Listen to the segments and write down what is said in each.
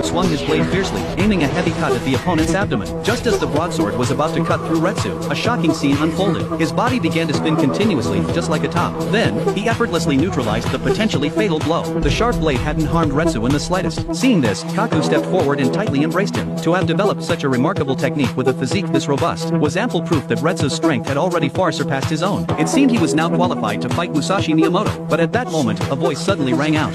Kaku swung his blade fiercely, aiming a heavy cut at the opponent's abdomen. Just as the broadsword was about to cut through Retsu, a shocking scene unfolded. His body began to spin continuously, just like a top. Then, he effortlessly neutralized the potentially fatal blow. The sharp blade hadn't harmed Retsu in the slightest. Seeing this, Kaku stepped forward and tightly embraced him. To have developed such a remarkable technique with a physique this robust was ample proof that Retsu's strength had already far surpassed his own. It seemed he was now qualified to fight Musashi Miyamoto, but at that moment, a voice suddenly rang out.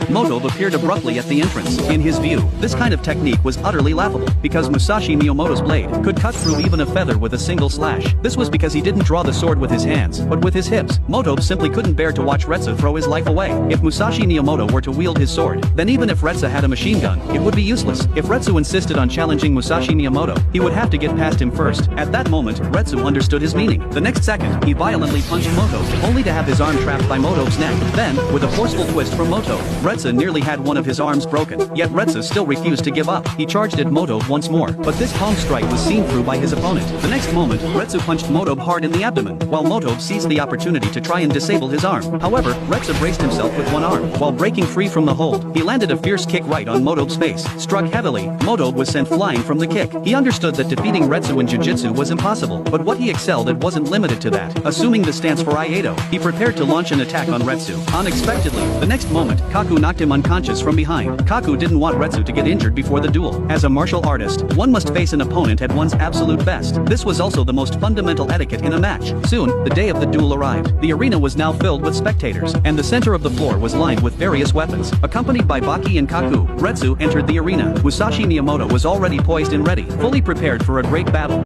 Motobe appeared abruptly at the entrance. In his view, this kind of technique was utterly laughable, because Musashi Miyamoto's blade could cut through even a feather with a single slash. This was because he didn't draw the sword with his hands, but with his hips. Motobe simply couldn't bear to watch Retsu throw his life away. If Musashi Miyamoto were to wield his sword, then even if Retsu had a machine gun, it would be useless. If Retsu insisted on challenging Musashi Miyamoto, he would have to get past him first. At that moment, Retsu understood his meaning. The next second, he violently punched Motobe, only to have his arm trapped by Motobe's neck. Then, with a forceful twist from Motobe, Retsu nearly had one of his arms broken, yet Retsu still refused to give up. He charged at Motobe once more, but this palm strike was seen through by his opponent. The next moment, Retsu punched Motobe hard in the abdomen, while Motobe seized the opportunity to try and disable his arm. However, Retsu braced himself with one arm. While breaking free from the hold, he landed a fierce kick right on Motobe's face. Struck heavily, Motobe was sent flying from the kick. He understood that defeating Retsu in jiu-jitsu was impossible, but what he excelled at wasn't limited to that. Assuming the stance for Iaido, he prepared to launch an attack on Retsu. Unexpectedly, the next moment, Kaku knocked him unconscious from behind. Kaku didn't want Retsu to get injured before the duel. As a martial artist, one must face an opponent at one's absolute best. This was also the most fundamental etiquette in a match. Soon, the day of the duel arrived. The arena was now filled with spectators, and the center of the floor was lined with various weapons. Accompanied by Baki and Kaku, Retsu entered the arena. Musashi Miyamoto was already poised and ready, fully prepared for a great battle.